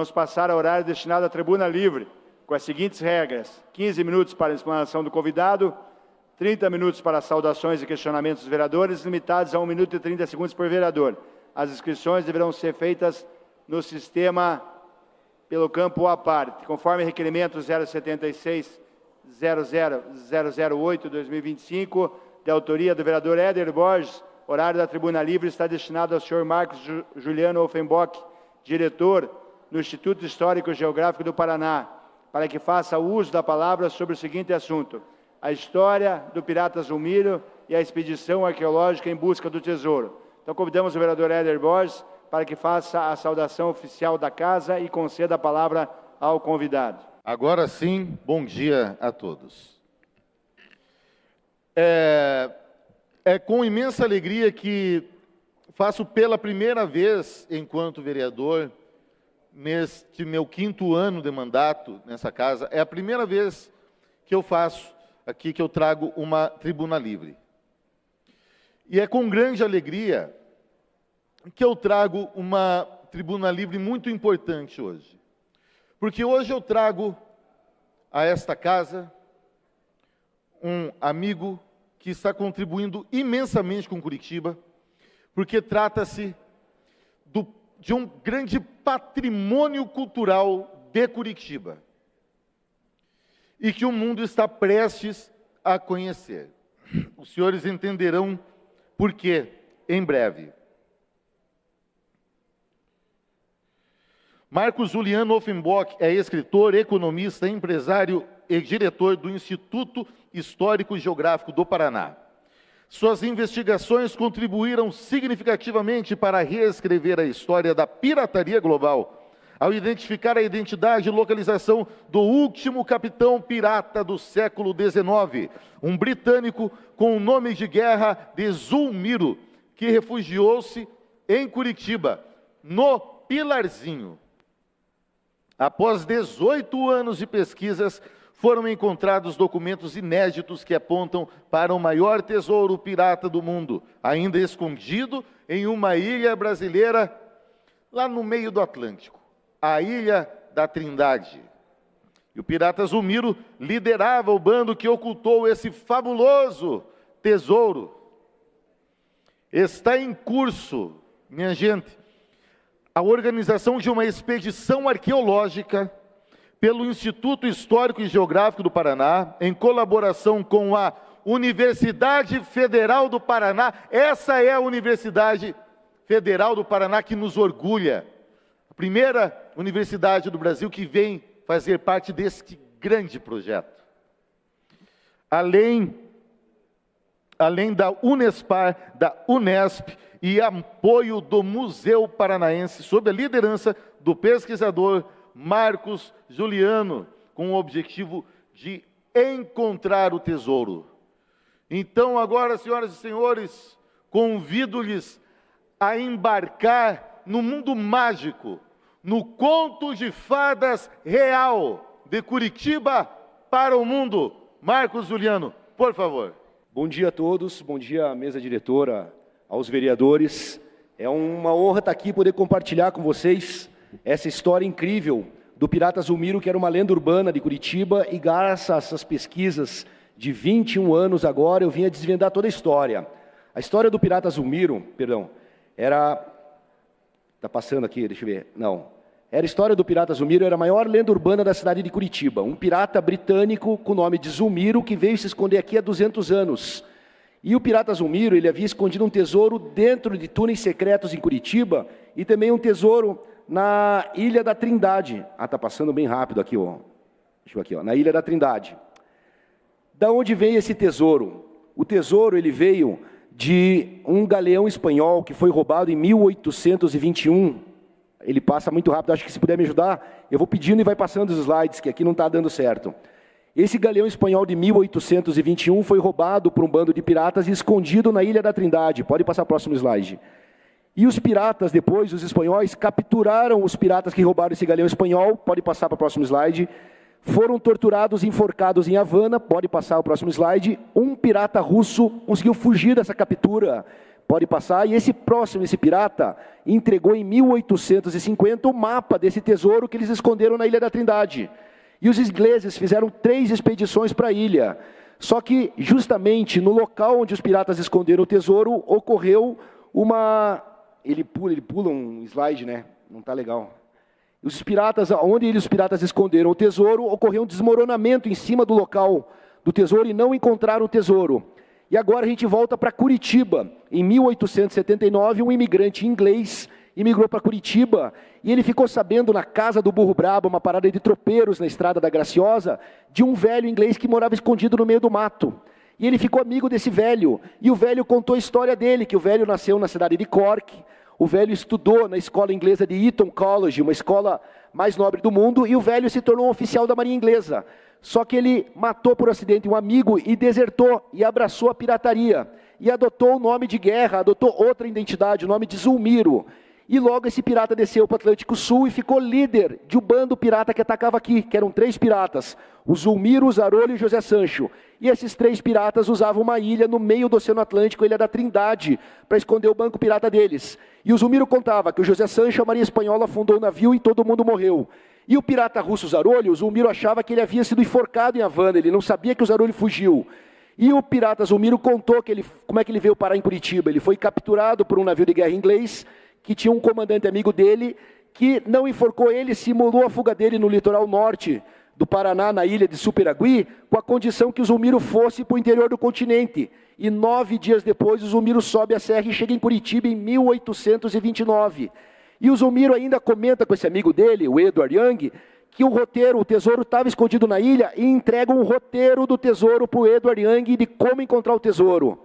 Vamos passar ao horário destinado à tribuna livre, com as seguintes regras: 15 minutos para a explanação do convidado, 30 minutos para saudações e questionamentos dos vereadores, limitados a 1 minuto e 30 segundos por vereador. As inscrições deverão ser no sistema pelo campo à parte, conforme requerimento 076-00008-2025, de autoria do vereador Éder Borges. Horário da tribuna livre está destinado ao senhor Marcos Juliano Offenbock, diretor no Instituto Histórico e Geográfico do Paraná, para que faça uso da palavra sobre o seguinte assunto: a história do pirata Zulmiro e a expedição arqueológica em busca do tesouro. Então, convidamos o vereador Éder Borges para que faça a saudação oficial da casa e conceda a palavra ao convidado. Agora sim, bom dia a todos. É com imensa alegria que faço pela primeira vez, enquanto vereador, neste meu 5º ano de mandato nessa casa, é a primeira vez que eu faço aqui, que eu trago uma tribuna livre. E é com grande alegria que eu trago uma tribuna livre muito importante hoje. Porque hoje eu trago a esta casa um amigo que está contribuindo imensamente com Curitiba, porque trata-se de um grande patrimônio cultural de Curitiba, e que o mundo está prestes a conhecer. Os senhores entenderão por quê em breve. Marcos Juliano Offenbock é escritor, economista, empresário e diretor do Instituto Histórico e Geográfico do Paraná. Suas investigações contribuíram significativamente para reescrever a história da pirataria global, ao identificar a identidade e localização do último capitão pirata do século XIX, um britânico com o nome de guerra de Zulmiro, que refugiou-se em Curitiba, no Pilarzinho. Após 18 anos de pesquisas, foram encontrados documentos inéditos que apontam para o maior tesouro pirata do mundo, ainda escondido em uma ilha brasileira lá no meio do Atlântico, a Ilha da Trindade. E o pirata Zulmiro liderava o bando que ocultou esse fabuloso tesouro. Está em curso, minha gente, a organização de uma expedição arqueológica pelo Instituto Histórico e Geográfico do Paraná, em colaboração com a Universidade Federal do Paraná. Essa é a Universidade Federal do Paraná que nos orgulha. A primeira universidade do Brasil que vem fazer parte deste grande projeto. Além da Unespar, da Unesp e apoio do Museu Paranaense, sob a liderança do pesquisador Marcos Juliano, com o objetivo de encontrar o tesouro. Então, agora, senhoras e senhores, convido-lhes a embarcar no mundo mágico, no conto de fadas real de Curitiba para o mundo. Marcos Juliano, por favor. Bom dia a todos, bom dia à mesa diretora, aos vereadores. É uma honra estar aqui e poder compartilhar com vocês essa história incrível do pirata Zulmiro, que era uma lenda urbana de Curitiba, e graças a essas pesquisas de 21 anos agora, eu vim a desvendar toda a história. A história do pirata Zulmiro, era... Está passando aqui, deixa eu ver. Não. Era a história do pirata Zulmiro, era a maior lenda urbana da cidade de Curitiba. Um pirata britânico com o nome de Zulmiro, que veio se esconder aqui há 200 anos. E o pirata Zulmiro, ele havia escondido um tesouro dentro de túneis secretos em Curitiba, e também um tesouro na Ilha da Trindade. Ah, está passando bem rápido aqui, ó. Deixa eu ver aqui, ó. Na Ilha da Trindade. Da onde veio esse tesouro? O tesouro, ele veio de um galeão espanhol que foi roubado em 1821. Ele passa muito rápido, acho que se puder me ajudar, eu vou pedindo e vai passando os slides, que aqui não está dando certo. Esse galeão espanhol de 1821 foi roubado por um bando de piratas e escondido na Ilha da Trindade. Pode passar o próximo slide. E os piratas, depois, os espanhóis, capturaram os piratas que roubaram esse galeão espanhol. Pode passar para o próximo slide. Foram torturados e enforcados em Havana. Pode passar o próximo slide. Um pirata russo conseguiu fugir dessa captura Pode passar. E esse pirata, entregou em 1850 o mapa desse tesouro que eles esconderam na Ilha da Trindade. E os ingleses fizeram 3 expedições para a ilha. Só que, justamente, no local onde os piratas esconderam o tesouro, ocorreu uma... Ele pula um slide, né? Não está legal. Onde os piratas esconderam o tesouro, ocorreu um desmoronamento em cima do local do tesouro e não encontraram o tesouro. E agora a gente volta para Curitiba. Em 1879, um imigrante inglês imigrou para Curitiba e ele ficou sabendo na casa do Burro Brabo, uma parada de tropeiros na Estrada da Graciosa, de um velho inglês que morava escondido no meio do mato. E ele ficou amigo desse velho. E o velho contou a história dele, que o velho nasceu na cidade de Cork. O velho estudou na escola inglesa de Eton College, uma escola mais nobre do mundo, e o velho se tornou um oficial da Marinha Inglesa. Só que ele matou por acidente um amigo e desertou e abraçou a pirataria. E adotou o nome de guerra, adotou outra identidade, o nome de Zulmiro. E logo esse pirata desceu para o Atlântico Sul e ficou líder de um bando pirata que atacava aqui, que eram 3 piratas, o Zulmiro, o Zarolho e o José Sancho. E esses 3 piratas usavam uma ilha no meio do Oceano Atlântico, a Ilha da Trindade, para esconder o banco pirata deles. E o Zulmiro contava que o José Sancho, a Marinha Espanhola, afundou o navio e todo mundo morreu. E o pirata russo Zarolho, o Zulmiro achava que ele havia sido enforcado em Havana, ele não sabia que o Zarolho fugiu. E o pirata Zulmiro contou como é que ele veio parar em Curitiba. Ele foi capturado por um navio de guerra inglês, que tinha um comandante amigo dele, que não enforcou ele, simulou a fuga dele no litoral norte do Paraná, na ilha de Superagui, com a condição que o Zulmiro fosse para o interior do continente. E 9 dias depois, o Zulmiro sobe a serra e chega em Curitiba em 1829. E o Zulmiro ainda comenta com esse amigo dele, o Edward Young, que o tesouro estava escondido na ilha, e entrega um roteiro do tesouro para o Edward Young de como encontrar o tesouro.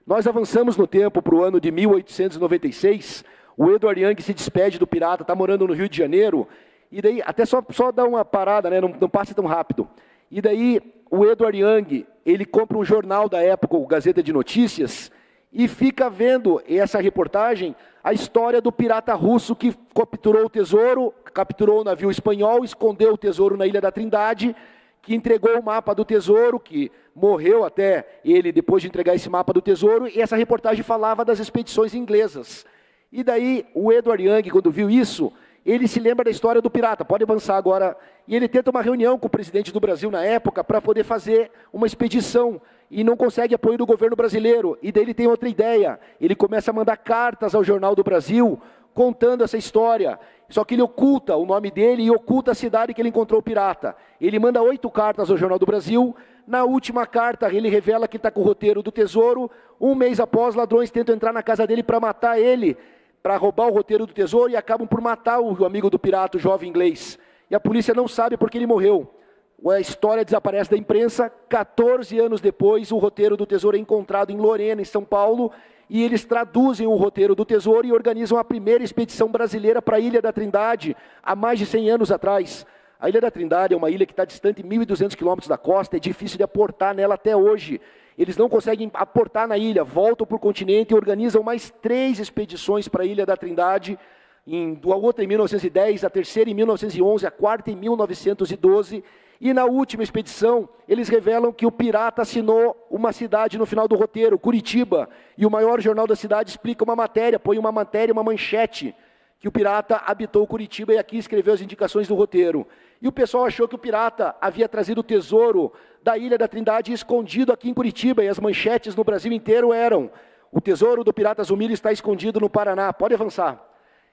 Nós avançamos no tempo para o ano de 1896, o Edward Young se despede do pirata, está morando no Rio de Janeiro, e daí, até só dar uma parada, né? não passa tão rápido. E daí, o Edward Young, ele compra um jornal da época, o Gazeta de Notícias, e fica vendo essa reportagem, a história do pirata russo que capturou o tesouro, capturou o navio espanhol, escondeu o tesouro na Ilha da Trindade, que entregou o mapa do tesouro, que morreu até ele depois de entregar esse mapa do tesouro, e essa reportagem falava das expedições inglesas. E daí, o Edward Young, quando viu isso, ele se lembra da história do pirata, pode avançar agora, e ele tenta uma reunião com o presidente do Brasil na época, para poder fazer uma expedição, e não consegue apoio do governo brasileiro, e daí ele tem outra ideia, ele começa a mandar cartas ao Jornal do Brasil, contando essa história, só que ele oculta o nome dele e oculta a cidade que ele encontrou o pirata. Ele manda 8 cartas ao Jornal do Brasil, na última carta ele revela que está com o roteiro do tesouro, 1 mês após, ladrões tentam entrar na casa dele para matar ele, para roubar o roteiro do tesouro, e acabam por matar o amigo do pirata, o jovem inglês. E a polícia não sabe porque ele morreu. A história desaparece da imprensa. 14 anos depois, o roteiro do tesouro é encontrado em Lorena, em São Paulo, e eles traduzem o roteiro do tesouro e organizam a primeira expedição brasileira para a Ilha da Trindade, há mais de 100 anos atrás. A Ilha da Trindade é uma ilha que está distante 1.200 quilômetros da costa, é difícil de aportar nela até hoje. Eles não conseguem aportar na ilha, voltam para o continente e organizam mais 3 expedições para a Ilha da Trindade, a outra em 1910, a terceira em 1911, a quarta em 1912, e na última expedição, eles revelam que o pirata assinou uma cidade no final do roteiro, Curitiba, e o maior jornal da cidade explica uma matéria, põe uma matéria, uma manchete, que o pirata habitou Curitiba e aqui escreveu as indicações do roteiro. E o pessoal achou que o pirata havia trazido o tesouro da Ilha da Trindade escondido aqui em Curitiba, e as manchetes no Brasil inteiro eram: o tesouro do pirata Zulmiro está escondido no Paraná, pode avançar.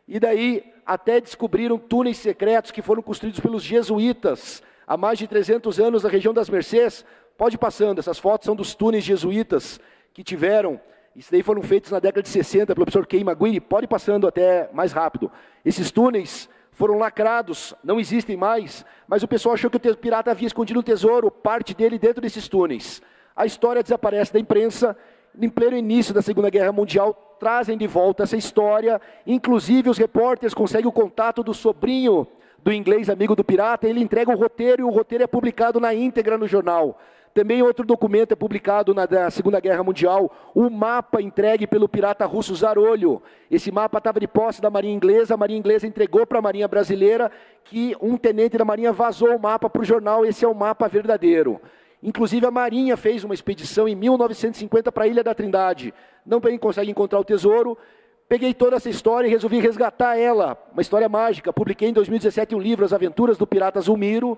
E daí até descobriram túneis secretos que foram construídos pelos jesuítas há mais de 300 anos na região das Mercês. Pode ir passando, essas fotos são dos túneis jesuítas que tiveram. Isso daí foram feitos na década de 60 pelo professor Kei Maguire. Pode ir passando até mais rápido. Esses túneis foram lacrados, não existem mais, mas o pessoal achou que o pirata havia escondido um tesouro, parte dele dentro desses túneis. A história desaparece da imprensa. Em pleno início da Segunda Guerra Mundial, trazem de volta essa história. Inclusive, os repórteres conseguem o contato do sobrinho do inglês amigo do pirata, ele entrega o roteiro e o roteiro é publicado na íntegra no jornal. Também outro documento é publicado na Segunda Guerra Mundial, o mapa entregue pelo pirata russo Zarolho. Esse mapa estava de posse da Marinha Inglesa, a Marinha Inglesa entregou para a Marinha Brasileira, que um tenente da Marinha vazou o mapa para o jornal, esse é o mapa verdadeiro. Inclusive a Marinha fez uma expedição em 1950 para a Ilha da Trindade. Não consegue encontrar o tesouro. Peguei toda essa história e resolvi resgatar ela. Uma história mágica. Publiquei em 2017 um livro, As Aventuras do Pirata Zulmiro.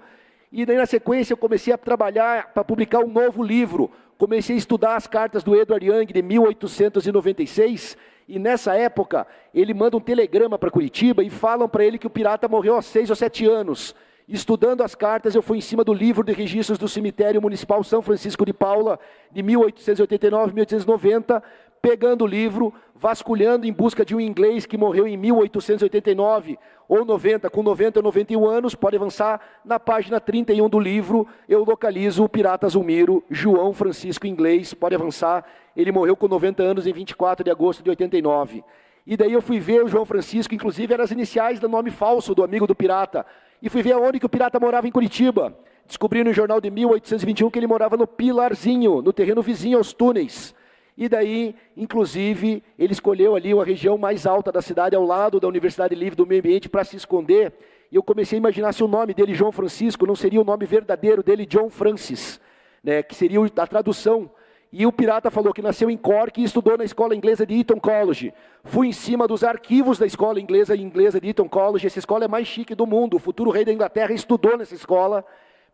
E daí na sequência eu comecei a trabalhar para publicar um novo livro. Comecei a estudar as cartas do Edward Young de 1896. E nessa época ele manda um telegrama para Curitiba e falam para ele que o pirata morreu há 6 ou 7 anos. Estudando as cartas, eu fui em cima do livro de registros do cemitério municipal São Francisco de Paula, de 1889, 1890, pegando o livro, vasculhando em busca de um inglês que morreu em 1889 ou 90, com 90 ou 91 anos, pode avançar, na página 31 do livro, eu localizo o pirata Zulmiro, João Francisco Inglês, pode avançar, ele morreu com 90 anos em 24 de agosto de 89. E daí eu fui ver o João Francisco, inclusive eram as iniciais do nome falso do amigo do pirata, e fui ver aonde que o pirata morava em Curitiba. Descobri no jornal de 1821 que ele morava no Pilarzinho, no terreno vizinho aos túneis. E daí, inclusive, ele escolheu ali uma região mais alta da cidade, ao lado da Universidade Livre do Meio Ambiente, para se esconder. E eu comecei a imaginar se o nome dele, João Francisco, não seria o nome verdadeiro dele, John Francis, né, que seria a tradução. E o pirata falou que nasceu em Cork e estudou na escola inglesa de Eton College. Fui em cima dos arquivos da escola inglesa de Eton College. Essa escola é mais chique do mundo. O futuro rei da Inglaterra estudou nessa escola.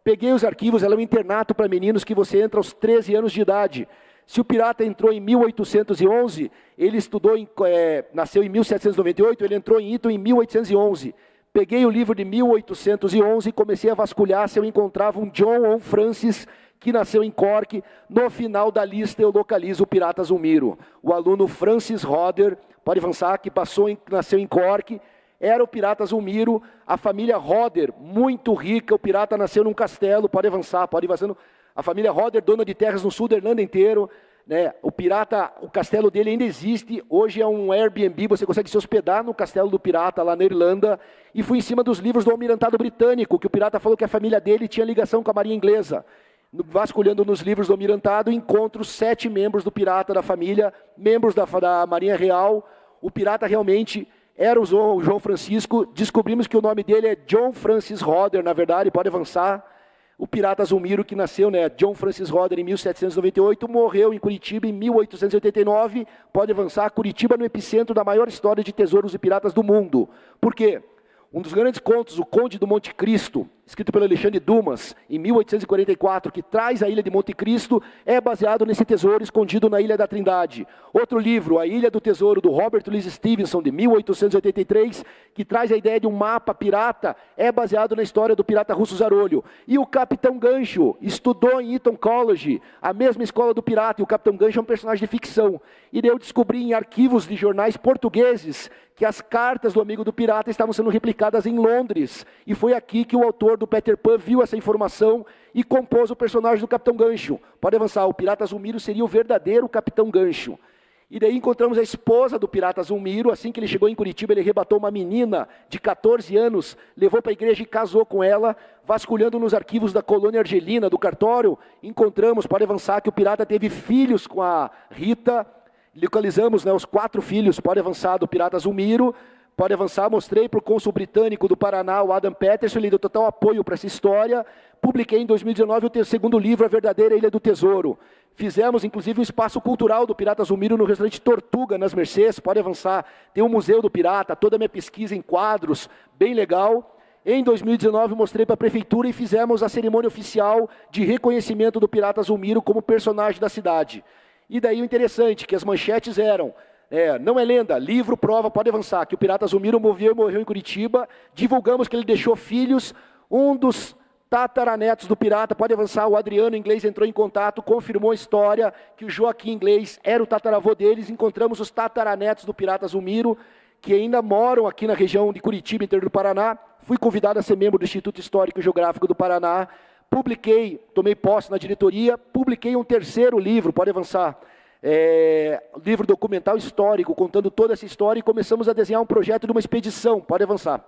Peguei os arquivos, ela é um internato para meninos que você entra aos 13 anos de idade. Se o pirata entrou em 1811, ele estudou, nasceu em 1798, ele entrou em Eton em 1811. Peguei o livro de 1811 e comecei a vasculhar se eu encontrava um John ou um Francis que nasceu em Cork. No final da lista eu localizo o pirata Zulmiro. O aluno Francis Roder, pode avançar, que nasceu em Cork, era o pirata Zulmiro. A família Roder, muito rica, o pirata nasceu num castelo, pode avançar, pode ir avançando. A família Roder, dona de terras no sul da Irlanda inteiro, né? O pirata, o castelo dele ainda existe, hoje é um Airbnb, você consegue se hospedar no castelo do pirata lá na Irlanda. E fui em cima dos livros do Almirantado Britânico, que o pirata falou que a família dele tinha ligação com a Marinha Inglesa. Vasculhando nos livros do Almirantado, encontro 7 membros do pirata da família, membros da Marinha Real. O pirata realmente era o João Francisco. Descobrimos que o nome dele é John Francis Roder, na verdade, pode avançar. O pirata Zulmiro, que nasceu, né, John Francis Roder, em 1798, morreu em Curitiba em 1889. Pode avançar. Curitiba no epicentro da maior história de tesouros e piratas do mundo. Por quê? Um dos grandes contos, O Conde do Monte Cristo, escrito pelo Alexandre Dumas, em 1844, que traz a Ilha de Monte Cristo, é baseado nesse tesouro escondido na Ilha da Trindade. Outro livro, A Ilha do Tesouro, do Robert Louis Stevenson, de 1883, que traz a ideia de um mapa pirata, é baseado na história do pirata russo Zarolho. E o Capitão Gancho estudou em Eton College, a mesma escola do pirata, e o Capitão Gancho é um personagem de ficção. E daí eu descobri em arquivos de jornais portugueses que as cartas do amigo do pirata estavam sendo replicadas em Londres. E foi aqui que o autor do Peter Pan viu essa informação e compôs o personagem do Capitão Gancho. Pode avançar, o pirata Zulmiro seria o verdadeiro Capitão Gancho. E daí encontramos a esposa do pirata Zulmiro. Assim que ele chegou em Curitiba, ele arrebatou uma menina de 14 anos, levou para a igreja e casou com ela. Vasculhando nos arquivos da colônia argelina, do cartório, encontramos, pode avançar, que o pirata teve filhos com a Rita. Localizamos, né, os 4 filhos, pode avançar, do pirata Zulmiro. Pode avançar, mostrei para o cônsul britânico do Paraná, o Adam Peterson, ele deu total apoio para essa história. Publiquei em 2019 o segundo livro, A Verdadeira Ilha do Tesouro. Fizemos, inclusive, um espaço cultural do pirata Zulmiro no restaurante Tortuga, nas Mercês, pode avançar. Tem um museu do pirata, toda a minha pesquisa em quadros, bem legal. Em 2019, mostrei para a prefeitura e fizemos a cerimônia oficial de reconhecimento do pirata Zulmiro como personagem da cidade. E daí o interessante, que as manchetes eram, não é lenda, livro, prova, pode avançar, que o pirata Zulmiro morreu em Curitiba. Divulgamos que ele deixou filhos. Um dos tataranetos do pirata, pode avançar, o Adriano Inglês entrou em contato, confirmou a história, que o Joaquim Inglês era o tataravô deles. Encontramos os tataranetos do pirata Zulmiro, que ainda moram aqui na região de Curitiba, interior do Paraná. Fui convidado a ser membro do Instituto Histórico e Geográfico do Paraná. Publiquei, tomei posse na diretoria, publiquei um terceiro livro, pode avançar, livro documental histórico, contando toda essa história, e começamos a desenhar um projeto de uma expedição, pode avançar,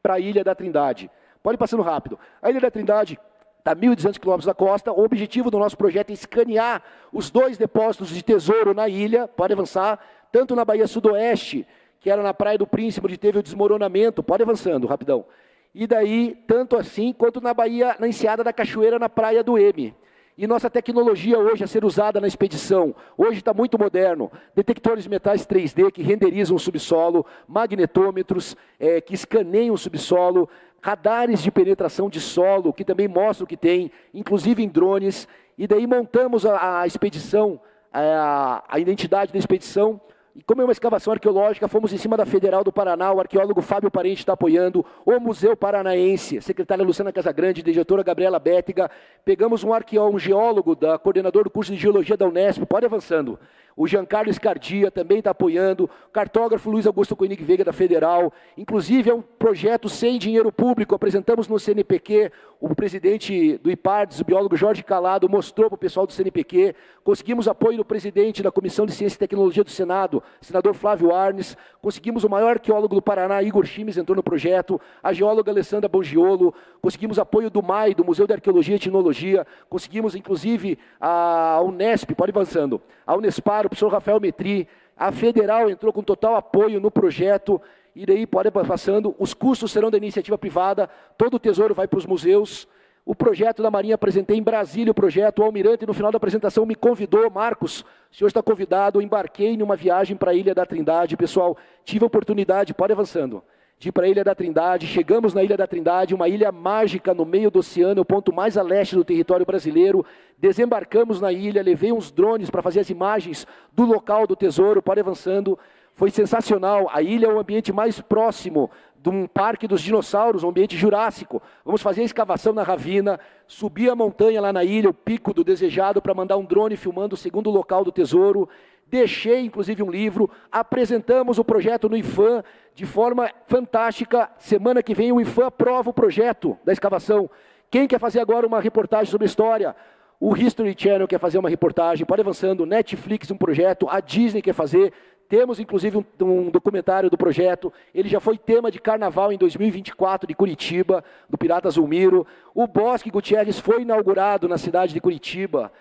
para a Ilha da Trindade. Pode ir passando rápido. A Ilha da Trindade está a 1.200 quilômetros da costa. O objetivo do nosso projeto é escanear os 2 depósitos de tesouro na ilha, pode avançar, tanto na Baía Sudoeste, que era na Praia do Príncipe, onde teve o desmoronamento, pode ir avançando, rapidão. E daí, tanto assim, quanto na Baía, na enseada da Cachoeira, na Praia do M. E nossa tecnologia hoje a ser usada na expedição, hoje está muito moderno. Detectores de metais 3D que renderizam o subsolo, magnetômetros que escaneiam o subsolo, radares de penetração de solo, que também mostram que tem, inclusive em drones. E daí montamos a expedição, a identidade da expedição. E como é uma escavação arqueológica, fomos em cima da Federal do Paraná, o arqueólogo Fábio Parente está apoiando, o Museu Paranaense, a secretária Luciana Casagrande, diretora Gabriela Bétega, pegamos um geólogo, coordenador do curso de Geologia da Unesp, pode avançando, o Giancarlo Scardia também está apoiando, o cartógrafo Luiz Augusto Koenig Veiga da Federal, inclusive é um projeto sem dinheiro público, apresentamos no CNPq, o presidente do IPARDES, o biólogo Jorge Calado, mostrou para o pessoal do CNPq, conseguimos apoio do presidente da Comissão de Ciência e Tecnologia do Senado, senador Flávio Arnes, conseguimos o maior arqueólogo do Paraná, Igor Chimes, entrou no projeto, a geóloga Alessandra Bongiolo, conseguimos apoio do MAI, do Museu de Arqueologia e Etnologia, conseguimos inclusive a Unesp, pode ir avançando, a Unespar, o professor Rafael Metri, a Federal entrou com total apoio no projeto, e daí pode ir passando, os custos serão da iniciativa privada, todo o tesouro vai para os museus. O projeto da Marinha, apresentei em Brasília o projeto, o almirante no final da apresentação me convidou, Marcos, o senhor está convidado, eu embarquei numa viagem para a Ilha da Trindade, pessoal, tive a oportunidade, pode ir avançando, de ir para a Ilha da Trindade, chegamos na Ilha da Trindade, uma ilha mágica no meio do oceano, o ponto mais a leste do território brasileiro, desembarcamos na ilha, levei uns drones para fazer as imagens do local do tesouro, pode ir avançando, foi sensacional, a ilha é o ambiente mais próximo de um parque dos dinossauros, um ambiente jurássico. Vamos fazer a escavação na ravina, subir a montanha lá na ilha, o pico do desejado, para mandar um drone filmando o segundo local do tesouro. Deixei, inclusive, um livro, apresentamos o projeto no IFAM de forma fantástica. Semana que vem o IFAM aprova o projeto da escavação. Quem quer fazer agora uma reportagem sobre a história? O History Channel quer fazer uma reportagem, pode ir avançando, Netflix um projeto, a Disney quer fazer. Temos, inclusive, um documentário do projeto. Ele já foi tema de carnaval em 2024 de Curitiba, do Pirata Zulmiro. O Bosque Gutierrez foi inaugurado na cidade de Curitiba.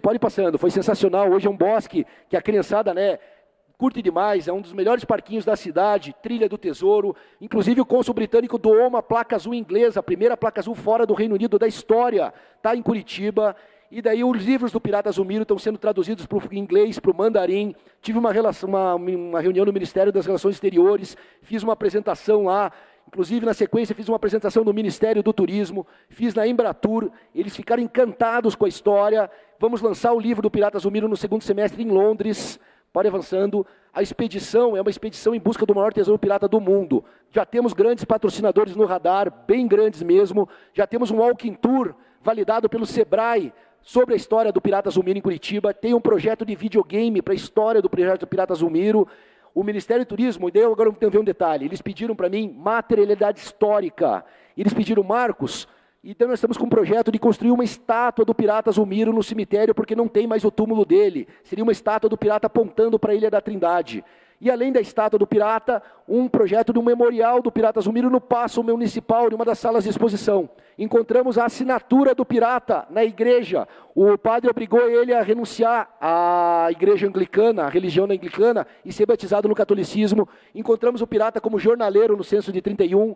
Pode ir passando, foi sensacional. Hoje é um bosque que a criançada curte demais. É um dos melhores parquinhos da cidade, Trilha do Tesouro. Inclusive, o cônsul britânico doou uma placa azul inglesa, a primeira placa azul fora do Reino Unido da história. Está em Curitiba. E daí os livros do Pirata Zulmiro estão sendo traduzidos para o inglês, para o mandarim. Tive uma reunião no Ministério das Relações Exteriores, fiz uma apresentação lá, inclusive na sequência fiz uma apresentação no Ministério do Turismo, fiz na Embratur, eles ficaram encantados com a história. Vamos lançar o livro do Pirata Zulmiro no segundo semestre em Londres. Pode ir avançando. A expedição é uma expedição em busca do maior tesouro pirata do mundo. Já temos grandes patrocinadores no radar, bem grandes mesmo. Já temos um walking tour validado pelo Sebrae, sobre a história do Pirata Zulmiro em Curitiba, tem um projeto de videogame para a história do projeto do Pirata Zulmiro. O Ministério do Turismo, e agora eu tenho que ver um detalhe, eles pediram para mim materialidade histórica, eles pediram Marcos, então nós estamos com um projeto de construir uma estátua do Pirata Zulmiro no cemitério, porque não tem mais o túmulo dele, seria uma estátua do pirata apontando para a Ilha da Trindade. E além da estátua do pirata, um projeto de um memorial do Pirata Zulmiro no Paço Municipal, em uma das salas de exposição. Encontramos a assinatura do pirata na igreja. O padre obrigou ele a renunciar à igreja anglicana, à religião anglicana, e ser batizado no catolicismo. Encontramos o pirata como jornaleiro no censo de 31,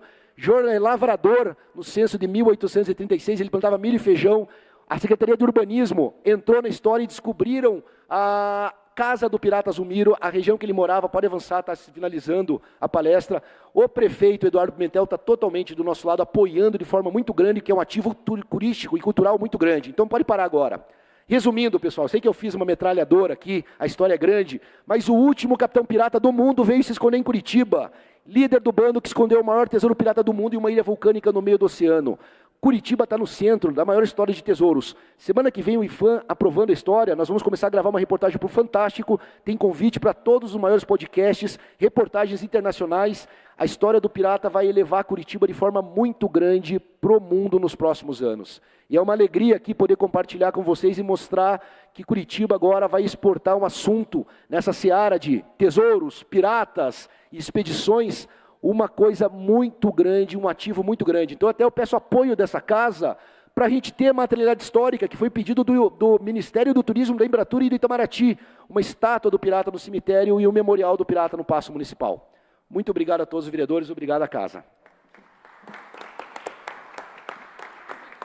lavrador no censo de 1836, ele plantava milho e feijão. A Secretaria de Urbanismo entrou na história e descobriram a casa do Pirata Zulmiro, a região que ele morava. Pode avançar, está finalizando a palestra. O prefeito Eduardo Pimentel está totalmente do nosso lado, apoiando de forma muito grande, que é um ativo turístico e cultural muito grande. Então pode parar agora. Resumindo, pessoal, sei que eu fiz uma metralhadora aqui, a história é grande, mas o último capitão pirata do mundo veio se esconder em Curitiba, líder do bando que escondeu o maior tesouro pirata do mundo em uma ilha vulcânica no meio do oceano. Curitiba está no centro da maior história de tesouros. Semana que vem o IFAM aprovando a história, nós vamos começar a gravar uma reportagem para o Fantástico, tem convite para todos os maiores podcasts, reportagens internacionais. A história do pirata vai elevar Curitiba de forma muito grande para o mundo nos próximos anos. E é uma alegria aqui poder compartilhar com vocês e mostrar que Curitiba agora vai exportar um assunto nessa seara de tesouros, piratas e expedições, uma coisa muito grande, um ativo muito grande. Então até eu peço apoio dessa casa para a gente ter a materialidade histórica, que foi pedido do Ministério do Turismo, da Embratur e do Itamaraty, uma estátua do pirata no cemitério e um memorial do pirata no Paço Municipal. Muito obrigado a todos os vereadores, obrigado à casa.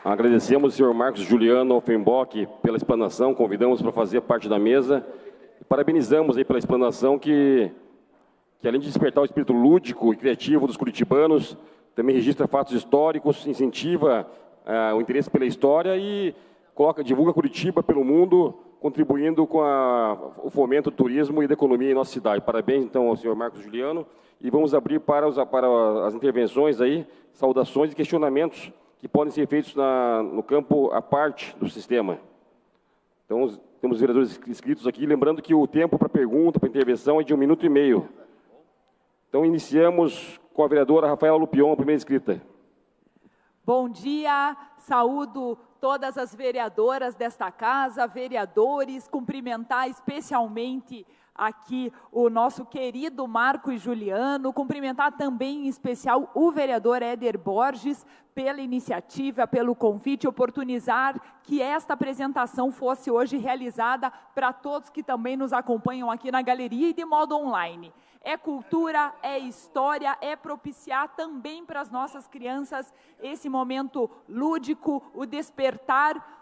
Agradecemos ao senhor Marcos Juliano Offenbock pela explanação, convidamos para fazer parte da mesa. E parabenizamos aí pela explanação que além de despertar o espírito lúdico e criativo dos curitibanos, também registra fatos históricos, incentiva o interesse pela história e divulga Curitiba pelo mundo, contribuindo com o fomento do turismo e da economia em nossa cidade. Parabéns, então, ao senhor Marcos Juliano. E vamos abrir para as intervenções aí, saudações e questionamentos que podem ser feitos no campo à parte do sistema. Então, temos os vereadores inscritos aqui, lembrando que o tempo para pergunta, para intervenção é de 1 minuto e meio. Então, iniciamos com a vereadora Rafaela Lupion, a primeira inscrita. Bom dia, saúdo todas as vereadoras desta casa, vereadores, cumprimentar especialmente aqui o nosso querido Marcos Juliano, cumprimentar também em especial o vereador Éder Borges pela iniciativa, pelo convite, oportunizar que esta apresentação fosse hoje realizada para todos que também nos acompanham aqui na galeria e de modo online. É cultura, é história, é propiciar também para as nossas crianças esse momento lúdico, o despertar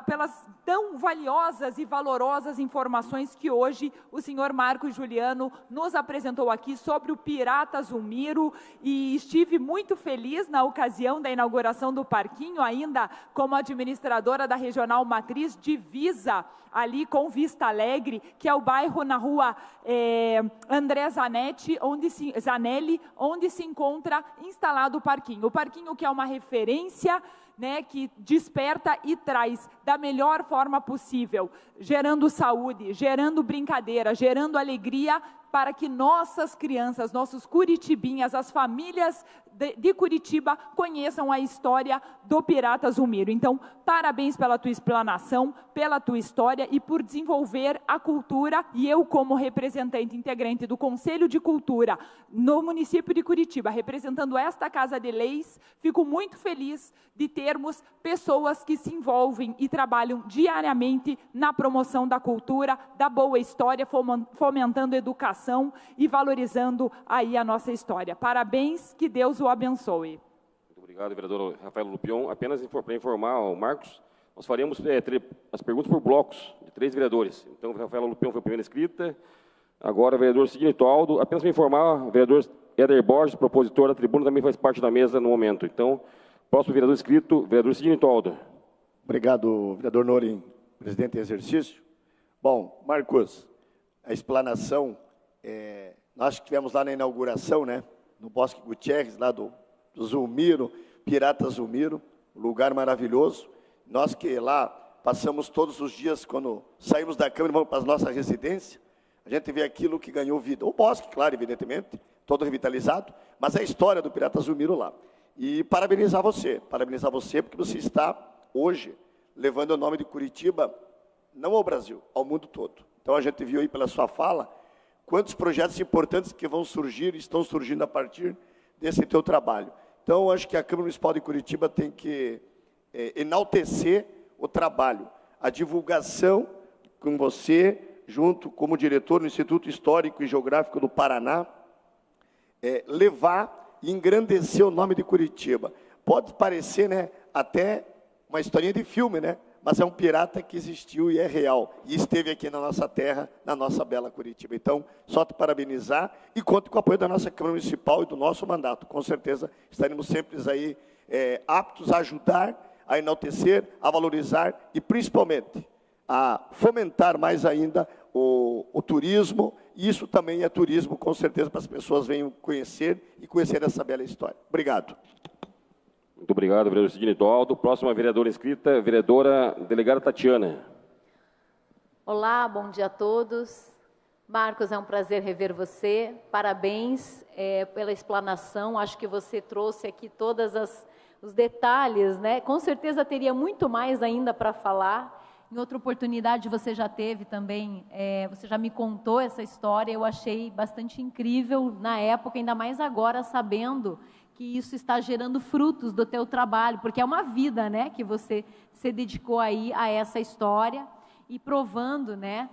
pelas tão valiosas e valorosas informações que hoje o senhor Marcos Juliano nos apresentou aqui sobre o Pirata Zulmiro, e estive muito feliz na ocasião da inauguração do parquinho, ainda como administradora da Regional Matriz, divisa ali com Vista Alegre, que é o bairro na rua André Zanetti, Zanelli, onde se encontra instalado o parquinho. O parquinho que é uma referência, né, que desperta e traz da melhor forma possível, gerando saúde, gerando brincadeira, gerando alegria, para que nossas crianças, nossos curitibinhas, as famílias de Curitiba conheçam a história do Pirata Zulmiro. Então, parabéns pela tua explanação, pela tua história e por desenvolver a cultura. E eu, como representante integrante do Conselho de Cultura no município de Curitiba, representando esta Casa de Leis, fico muito feliz de termos pessoas que se envolvem e trabalham diariamente na promoção da cultura, da boa história, fomentando a educação e valorizando aí a nossa história. Parabéns, que Deus o abençoe. Muito obrigado, vereador Rafael Lupion. Apenas para informar ao Marcos, nós faremos as perguntas por blocos de 3 vereadores. Então, o Rafael Lupion foi a primeira inscrita. Agora, o vereador Sidney Aldo. Apenas para informar, o vereador Éder Borges, propositor da tribuna, também faz parte da mesa no momento. Então, próximo vereador inscrito, vereador Sidney Aldo. Obrigado, vereador Norim, presidente em exercício. Bom, Marcos, a explanação, nós tivemos lá na inauguração, né, no Bosque Gutierrez, lá do Zulmiro, Pirata Zulmiro, um lugar maravilhoso. Nós que lá passamos todos os dias, quando saímos da Câmara e vamos para a nossa residência, a gente vê aquilo que ganhou vida. O bosque, claro, evidentemente, todo revitalizado, mas a história do Pirata Zulmiro lá. E parabenizar você porque você está hoje levando o nome de Curitiba, não ao Brasil, ao mundo todo. Então a gente viu aí pela sua fala, quantos projetos importantes que vão surgir, estão surgindo a partir desse teu trabalho. Então, acho que a Câmara Municipal de Curitiba tem que enaltecer o trabalho, a divulgação com você, junto como diretor do Instituto Histórico e Geográfico do Paraná, levar e engrandecer o nome de Curitiba. Pode parecer, né, até uma historinha de filme, né? Mas é um pirata que existiu e é real, e esteve aqui na nossa terra, na nossa bela Curitiba. Então, só te parabenizar e conto com o apoio da nossa Câmara Municipal e do nosso mandato. Com certeza, estaremos sempre aí aptos a ajudar, a enaltecer, a valorizar e, principalmente, a fomentar mais ainda o turismo. E isso também é turismo, com certeza, para as pessoas venham conhecer e conhecer essa bela história. Obrigado. Muito obrigado, vereador Sidney Aldo. Próxima vereadora inscrita, vereadora delegada Tatiana. Olá, bom dia a todos. Marcos, é um prazer rever você. Parabéns pela explanação. Acho que você trouxe aqui todos os detalhes, né? Com certeza teria muito mais ainda para falar. Em outra oportunidade você já teve também, você já me contou essa história, eu achei bastante incrível na época, ainda mais agora, sabendo que isso está gerando frutos do teu trabalho, porque é uma vida, né, que você se dedicou aí a essa história e provando, né,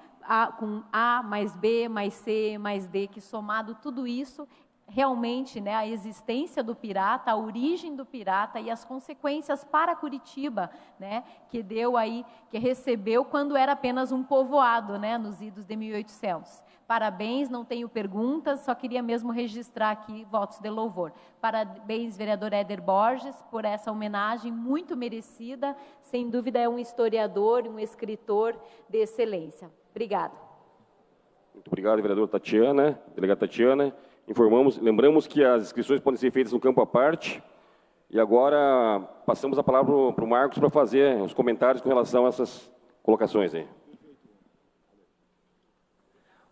com A mais B mais C mais D, que somado tudo isso realmente, né, a existência do Pirata, a origem do Pirata e as consequências para Curitiba, né, que deu aí, que recebeu quando era apenas um povoado, né, nos idos de 1800. Parabéns, não tenho perguntas, só queria mesmo registrar aqui votos de louvor. Parabéns, vereador Éder Borges, por essa homenagem muito merecida. Sem dúvida é um historiador, um escritor de excelência. Obrigada. Muito obrigado, vereadora Tatiana, delegada Tatiana. Lembramos que as inscrições podem ser feitas no campo à parte. E agora passamos a palavra para o Marcos para fazer os comentários com relação a essas colocações aí.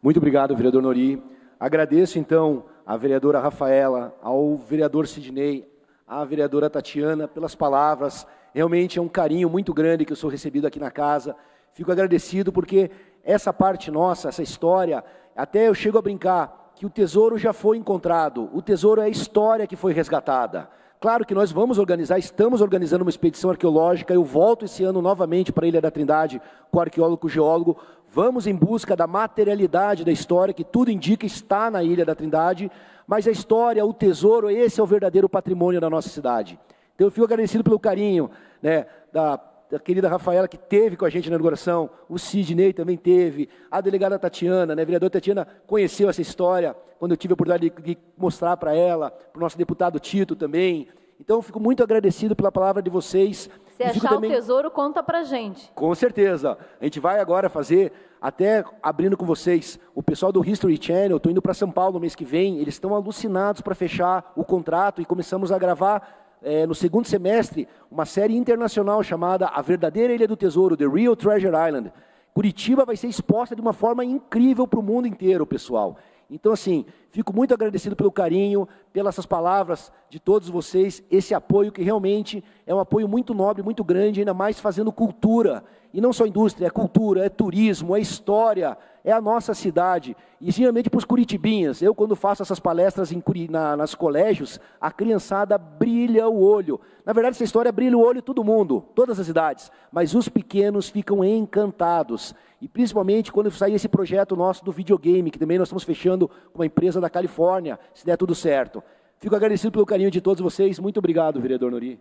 Muito obrigado, vereador Nori. Agradeço, então, à vereadora Rafaela, ao vereador Sidney, à vereadora Tatiana, pelas palavras. Realmente é um carinho muito grande que eu sou recebido aqui na casa. Fico agradecido porque essa parte nossa, essa história, até eu chego a brincar que o tesouro já foi encontrado. O tesouro é a história que foi resgatada. Claro que nós vamos organizar, estamos organizando uma expedição arqueológica. Eu volto esse ano novamente para a Ilha da Trindade com o arqueólogo geólogo. Vamos em busca da materialidade da história, que tudo indica está na Ilha da Trindade, mas a história, o tesouro, esse é o verdadeiro patrimônio da nossa cidade. Então eu fico agradecido pelo carinho, né, da querida Rafaela, que teve com a gente na inauguração, o Sidney também teve, a delegada Tatiana, né, a vereadora Tatiana conheceu essa história, quando eu tive a oportunidade de mostrar para ela, para o nosso deputado Tito também. Então eu fico muito agradecido pela palavra de vocês. Se achar o tesouro, conta pra gente. Com certeza. A gente vai agora fazer, até abrindo com vocês, o pessoal do History Channel, estou indo para São Paulo no mês que vem, eles estão alucinados para fechar o contrato e começamos a gravar no segundo semestre uma série internacional chamada A Verdadeira Ilha do Tesouro, The Real Treasure Island. Curitiba vai ser exposta de uma forma incrível para o mundo inteiro, pessoal. Então, assim, fico muito agradecido pelo carinho, pelas essas palavras de todos vocês, esse apoio que realmente é um apoio muito nobre, muito grande, ainda mais fazendo cultura. E não só indústria, é cultura, é turismo, é história, é a nossa cidade. E geralmente para os curitibinhas, eu quando faço essas palestras nas colégios, a criançada brilha o olho. Na verdade, essa história brilha o olho todo mundo, todas as idades, mas os pequenos ficam encantados. E principalmente quando sair esse projeto nosso do videogame, que também nós estamos fechando com uma empresa da Califórnia, se der tudo certo. Fico agradecido pelo carinho de todos vocês. Muito obrigado, vereador Nori.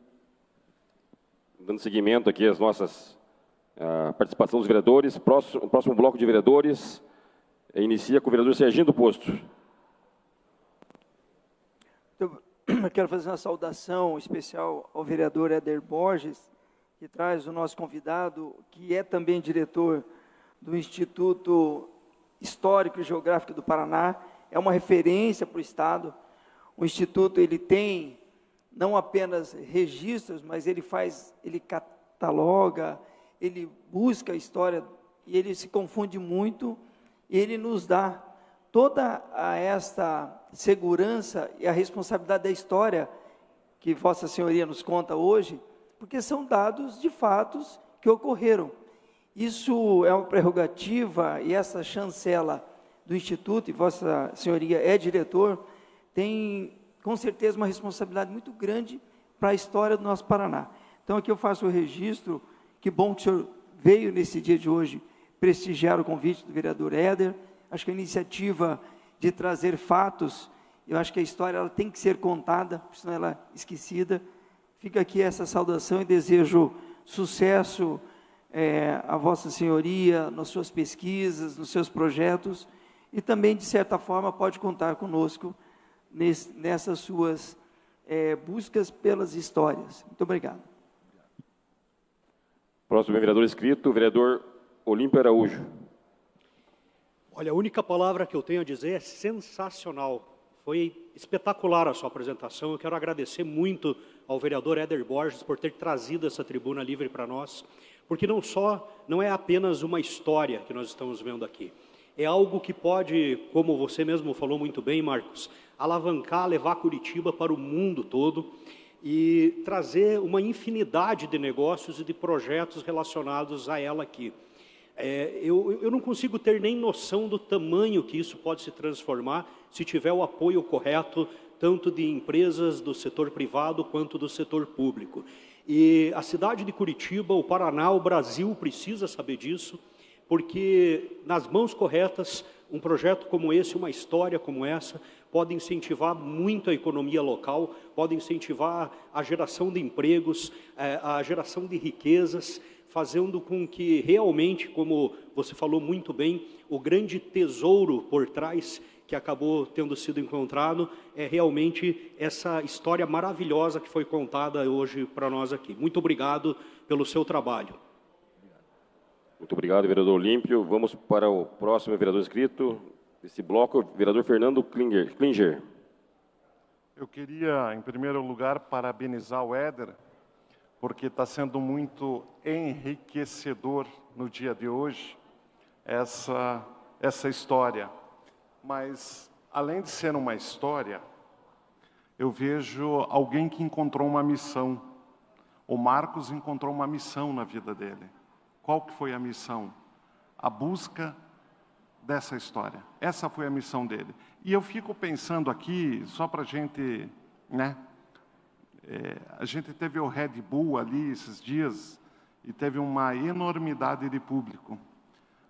Dando seguimento aqui às nossas participação dos vereadores, o próximo bloco de vereadores inicia com o vereador Serginho do Posto. Eu quero fazer uma saudação especial ao vereador Éder Borges, que traz o nosso convidado, que é também diretor do Instituto Histórico e Geográfico do Paraná, é uma referência para o Estado. O Instituto ele tem não apenas registros, mas ele cataloga, ele busca a história e ele se confunde muito, e ele nos dá toda esta segurança e a responsabilidade da história que Vossa Senhoria nos conta hoje, porque são dados de fatos que ocorreram. Isso é uma prerrogativa, e essa chancela do Instituto, e Vossa Senhoria é diretor, tem com certeza uma responsabilidade muito grande para a história do nosso Paraná. Então aqui eu faço o registro. Que bom que o senhor veio nesse dia de hoje prestigiar o convite do vereador Éder. Acho que a iniciativa de trazer fatos, eu acho que a história ela tem que ser contada, senão ela é esquecida. Fica aqui essa saudação e desejo sucesso a Vossa Senhoria nas suas pesquisas, nos seus projetos, e também, de certa forma, pode contar conosco nessas suas buscas pelas histórias. Muito obrigado. Próximo vereador inscrito, o vereador Olímpio Araújo. Olha, a única palavra que eu tenho a dizer é sensacional. Foi espetacular a sua apresentação. Eu quero agradecer muito ao vereador Éder Borges por ter trazido essa tribuna livre para nós, porque não é apenas uma história que nós estamos vendo aqui. É algo que pode, como você mesmo falou muito bem, Marcos, alavancar, levar Curitiba para o mundo todo e trazer uma infinidade de negócios e de projetos relacionados a ela aqui. Eu não consigo ter nem noção do tamanho que isso pode se transformar se tiver o apoio correto, tanto de empresas do setor privado quanto do setor público. E a cidade de Curitiba, o Paraná, o Brasil precisa saber disso, porque nas mãos corretas um projeto como esse, uma história como essa, pode incentivar muito a economia local, pode incentivar a geração de empregos, a geração de riquezas, fazendo com que realmente, como você falou muito bem, o grande tesouro por trás que acabou tendo sido encontrado é realmente essa história maravilhosa que foi contada hoje para nós aqui. Muito obrigado pelo seu trabalho. Muito obrigado, vereador Olímpio. Vamos para o próximo vereador inscrito desse bloco, o vereador Fernando Klinger. Eu queria, em primeiro lugar, parabenizar o Éder, porque está sendo muito enriquecedor no dia de hoje essa história. Mas, além de ser uma história, eu vejo alguém que encontrou uma missão. O Marcos encontrou uma missão na vida dele. Qual que foi a missão? A busca dessa história. Essa foi a missão dele. E eu fico pensando aqui, só para a gente, né? A gente teve o Red Bull ali esses dias e teve uma enormidade de público.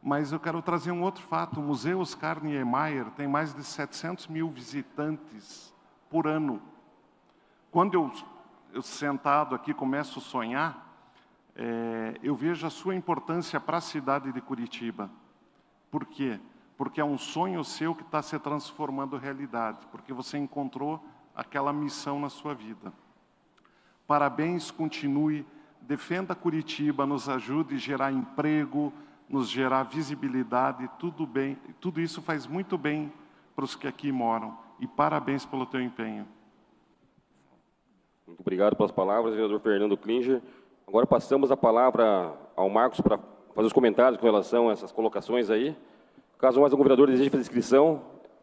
Mas eu quero trazer um outro fato. O Museu Oscar Niemeyer tem mais de 700 mil visitantes por ano. Quando eu sentado aqui começo a sonhar, eu vejo a sua importância para a cidade de Curitiba. Por quê? Porque é um sonho seu que está se transformando em realidade, porque você encontrou aquela missão na sua vida. Parabéns, continue, defenda Curitiba, nos ajude a gerar emprego, nos gerar visibilidade, tudo bem, tudo isso faz muito bem para os que aqui moram. E parabéns pelo teu empenho. Muito obrigado pelas palavras, vereador Fernando Klinger. Agora passamos a palavra ao Marcos para fazer os comentários com relação a essas colocações aí. Caso mais algum vereador deseje fazer inscrição,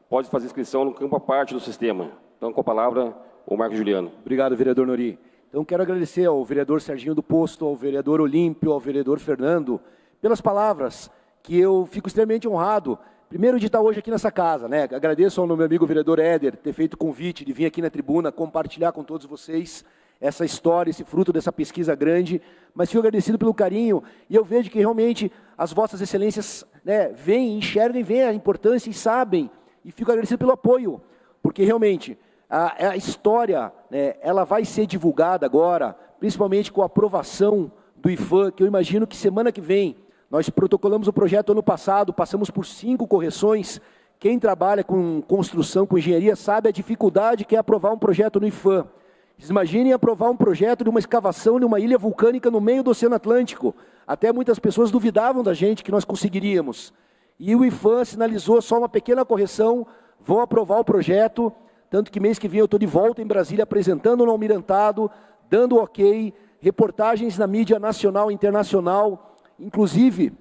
pode fazer inscrição no campo à parte do sistema. Então, com a palavra, o Marcos Juliano. Obrigado, vereador Nori. Então, quero agradecer ao vereador Serginho do Posto, ao vereador Olímpio, ao vereador Fernando, pelas palavras, que eu fico extremamente honrado, primeiro de estar hoje aqui nessa casa, né? Agradeço ao meu amigo vereador Éder ter feito o convite de vir aqui na tribuna compartilhar com todos vocês essa história, esse fruto dessa pesquisa grande, mas fico agradecido pelo carinho, e eu vejo que realmente as vossas excelências, né, enxergam e veem a importância e sabem, e fico agradecido pelo apoio, porque realmente a história, né, ela vai ser divulgada agora, principalmente com a aprovação do IFAM, que eu imagino que semana que vem, nós protocolamos o projeto ano passado, passamos por 5 correções. Quem trabalha com construção, com engenharia, sabe a dificuldade que é aprovar um projeto no IFAM. Vocês imaginem aprovar um projeto de uma escavação de uma ilha vulcânica no meio do Oceano Atlântico. Até muitas pessoas duvidavam da gente que nós conseguiríamos. E o IFAM sinalizou só uma pequena correção, vão aprovar o projeto, tanto que mês que vem eu estou de volta em Brasília apresentando no Almirantado, dando ok, reportagens na mídia nacional e internacional. Inclusive,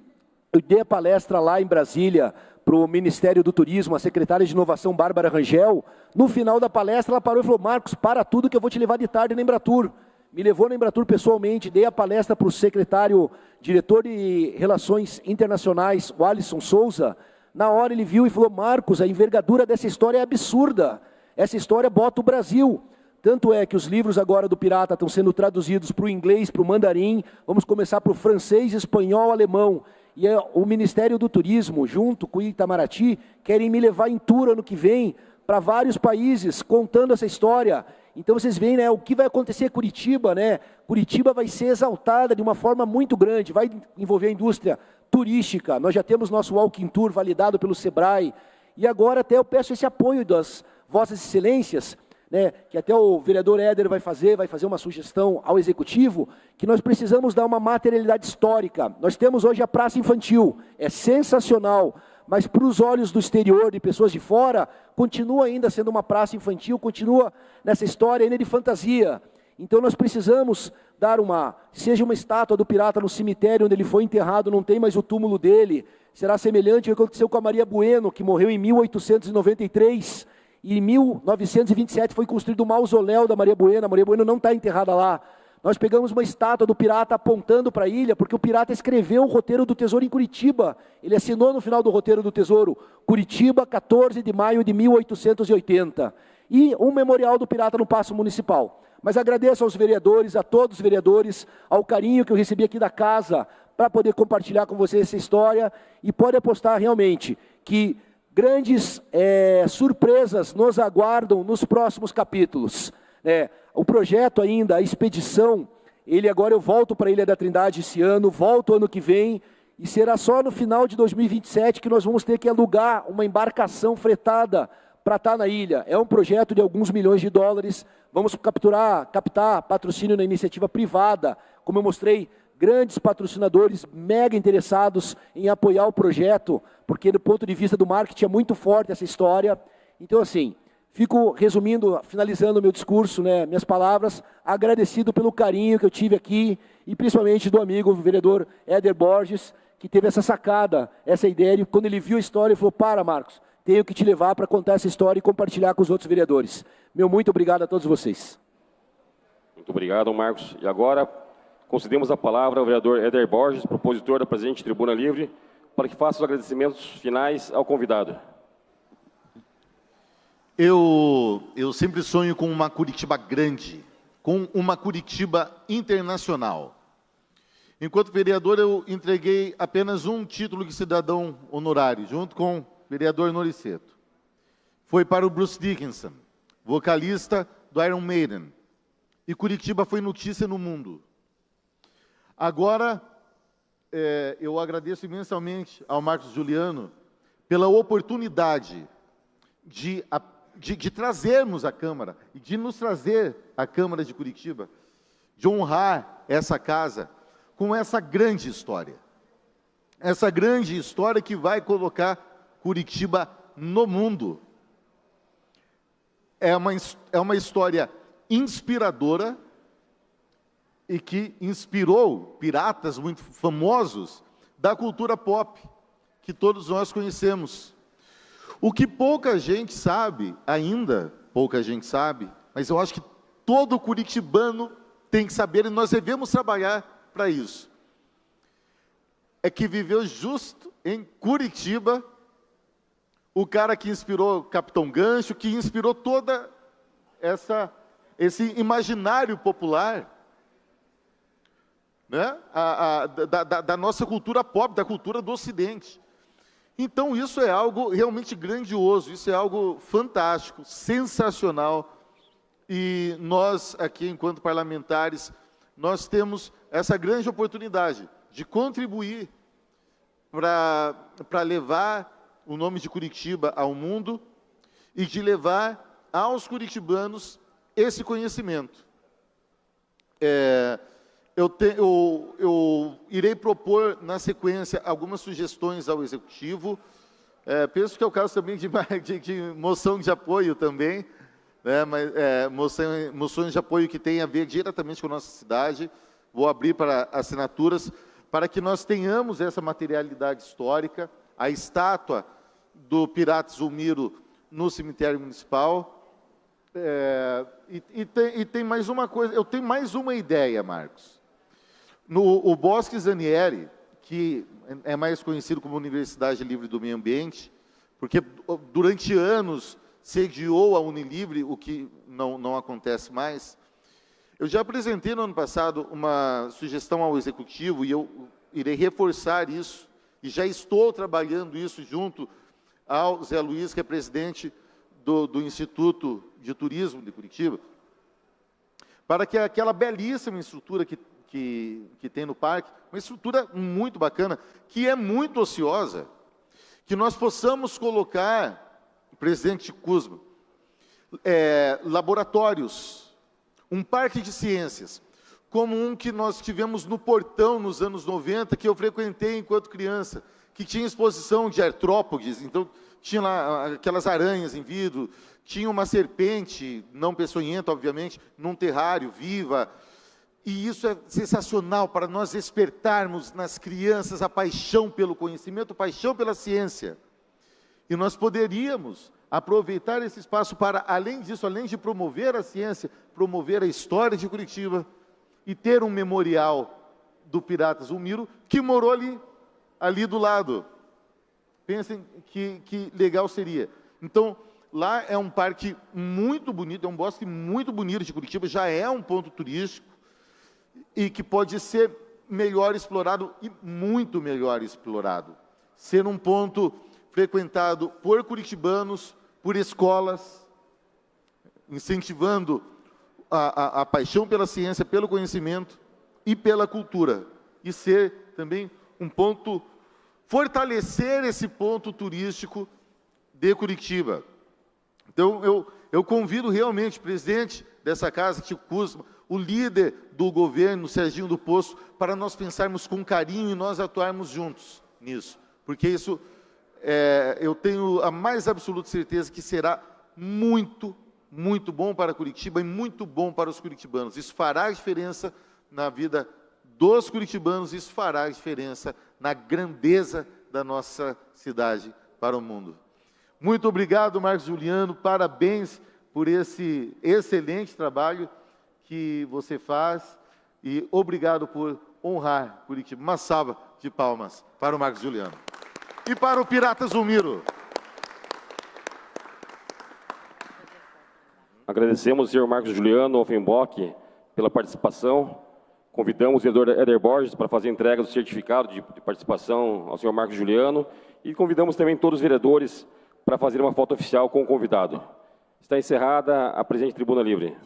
eu dei a palestra lá em Brasília para o Ministério do Turismo, a secretária de Inovação, Bárbara Rangel. No final da palestra, ela parou e falou: Marcos, para tudo que eu vou te levar de tarde na Embratur. Me levou na Embratur pessoalmente, dei a palestra para o secretário, diretor de Relações Internacionais, o Alisson Souza. Na hora ele viu e falou: Marcos, a envergadura dessa história é absurda. Essa história bota o Brasil. Tanto é que os livros agora do Pirata estão sendo traduzidos para o inglês, para o mandarim, vamos começar para o francês, espanhol, alemão. E o Ministério do Turismo, junto com o Itamaraty, querem me levar em tour ano que vem para vários países, contando essa história. Então vocês veem, né, o que vai acontecer em Curitiba, né? Curitiba vai ser exaltada de uma forma muito grande, vai envolver a indústria turística. Nós já temos nosso Walking Tour validado pelo Sebrae. E agora até eu peço esse apoio das vossas excelências, né, que até o vereador Éder vai fazer uma sugestão ao Executivo, que nós precisamos dar uma materialidade histórica. Nós temos hoje a Praça Infantil, é sensacional, mas para os olhos do exterior, de pessoas de fora, continua ainda sendo uma praça infantil, continua nessa história ainda de fantasia. Então nós precisamos dar seja uma estátua do Pirata no cemitério onde ele foi enterrado, não tem mais o túmulo dele, será semelhante ao que aconteceu com a Maria Bueno, que morreu em 1893, e em 1927 foi construído o mausoléu da Maria Bueno. A Maria Bueno não está enterrada lá. Nós pegamos uma estátua do Pirata apontando para a ilha, porque o Pirata escreveu o roteiro do Tesouro em Curitiba. Ele assinou no final do roteiro do Tesouro, Curitiba, 14 de maio de 1880. E um memorial do Pirata no Paço Municipal. Mas agradeço aos vereadores, a todos os vereadores, ao carinho que eu recebi aqui da casa, para poder compartilhar com vocês essa história. E pode apostar realmente que grandes surpresas nos aguardam nos próximos capítulos. O projeto ainda, a expedição, agora eu volto para a Ilha da Trindade esse ano, volto ano que vem, e será só no final de 2027 que nós vamos ter que alugar uma embarcação fretada para estar na ilha. É um projeto de alguns milhões de dólares, vamos captar patrocínio na iniciativa privada, como eu mostrei, grandes patrocinadores mega interessados em apoiar o projeto, porque do ponto de vista do marketing é muito forte essa história. Então, assim, fico resumindo, finalizando o meu discurso, minhas palavras, agradecido pelo carinho que eu tive aqui, e principalmente do amigo, o vereador Éder Borges, que teve essa sacada, essa ideia, e quando ele viu a história, ele falou, para, Marcos, tenho que te levar para contar essa história e compartilhar com os outros vereadores. Meu muito obrigado a todos vocês. Muito obrigado, Marcos. E agora, concedemos a palavra ao vereador Éder Borges, propositor da presente Tribuna Livre, para que faça os agradecimentos finais ao convidado. Eu sempre sonho com uma Curitiba grande, com uma Curitiba internacional. Enquanto vereador, eu entreguei apenas um título de cidadão honorário, junto com o vereador Noriceto. Foi para o Bruce Dickinson, vocalista do Iron Maiden. E Curitiba foi notícia no mundo. Agora, eu agradeço imensamente ao Marcos Juliano pela oportunidade de trazermos a Câmara, e de nos trazer a Câmara de Curitiba, de honrar essa casa com essa grande história. Essa grande história que vai colocar Curitiba no mundo. É uma história inspiradora e que inspirou piratas muito famosos da cultura pop, que todos nós conhecemos. O que pouca gente sabe, ainda pouca gente sabe, mas eu acho que todo curitibano tem que saber, e nós devemos trabalhar para isso, é que viveu justo em Curitiba o cara que inspirou Capitão Gancho, que inspirou toda esse imaginário popular, da nossa cultura pop, da cultura do Ocidente. Então, isso é algo realmente grandioso, isso é algo fantástico, sensacional, e nós, aqui, enquanto parlamentares, nós temos essa grande oportunidade de contribuir para levar o nome de Curitiba ao mundo e de levar aos curitibanos esse conhecimento. Eu irei propor, na sequência, algumas sugestões ao Executivo. Penso que é o caso também de moção de apoio também, mas moções de apoio que têm a ver diretamente com a nossa cidade. Vou abrir para assinaturas, para que nós tenhamos essa materialidade histórica, a estátua do Pirata Zulmiro no cemitério municipal. E tem mais uma coisa, eu tenho mais uma ideia, Marcos. O Bosque Zanieri, que é mais conhecido como Universidade Livre do Meio Ambiente, porque durante anos sediou a Unilivre, o que não acontece mais. Eu já apresentei no ano passado uma sugestão ao Executivo, e eu irei reforçar isso, e já estou trabalhando isso junto ao Zé Luiz, que é presidente do Instituto de Turismo de Curitiba, para que aquela belíssima estrutura que tem no parque, uma estrutura muito bacana, que é muito ociosa, que nós possamos colocar, presidente Kuzma, laboratórios, um parque de ciências, como um que nós tivemos no Portão nos anos 90, que eu frequentei enquanto criança, que tinha exposição de artrópodes, então tinha lá aquelas aranhas em vidro, tinha uma serpente, não peçonhenta, obviamente, num terrário, viva. E isso é sensacional para nós despertarmos nas crianças a paixão pelo conhecimento, a paixão pela ciência. E nós poderíamos aproveitar esse espaço para, além disso, além de promover a ciência, promover a história de Curitiba e ter um memorial do Pirata Zulmiro, que morou ali do lado. Pensem que legal seria. Então, lá é um parque muito bonito, é um bosque muito bonito de Curitiba, já é um ponto turístico, e que pode ser melhor explorado, e muito melhor explorado. Ser um ponto frequentado por curitibanos, por escolas, incentivando a paixão pela ciência, pelo conhecimento e pela cultura. E ser também um ponto, fortalecer esse ponto turístico de Curitiba. Então, eu convido realmente o presidente dessa casa, Chico Kuzma, o líder do governo, Serginho do Poço, para nós pensarmos com carinho e nós atuarmos juntos nisso. Porque isso, eu tenho a mais absoluta certeza que será muito, muito bom para Curitiba e muito bom para os curitibanos. Isso fará diferença na vida dos curitibanos, isso fará diferença na grandeza da nossa cidade para o mundo. Muito obrigado, Marcos Juliano, parabéns por esse excelente trabalho que você faz e obrigado por honrar Curitiba. Uma salva de palmas para o Marcos Juliano. E para o Pirata Zulmiro. Agradecemos ao senhor Marcos Juliano Offenbock pela participação. Convidamos o vereador Éder Borges para fazer a entrega do certificado de participação ao senhor Marcos Juliano e convidamos também todos os vereadores para fazer uma foto oficial com o convidado. Está encerrada a presente tribuna livre.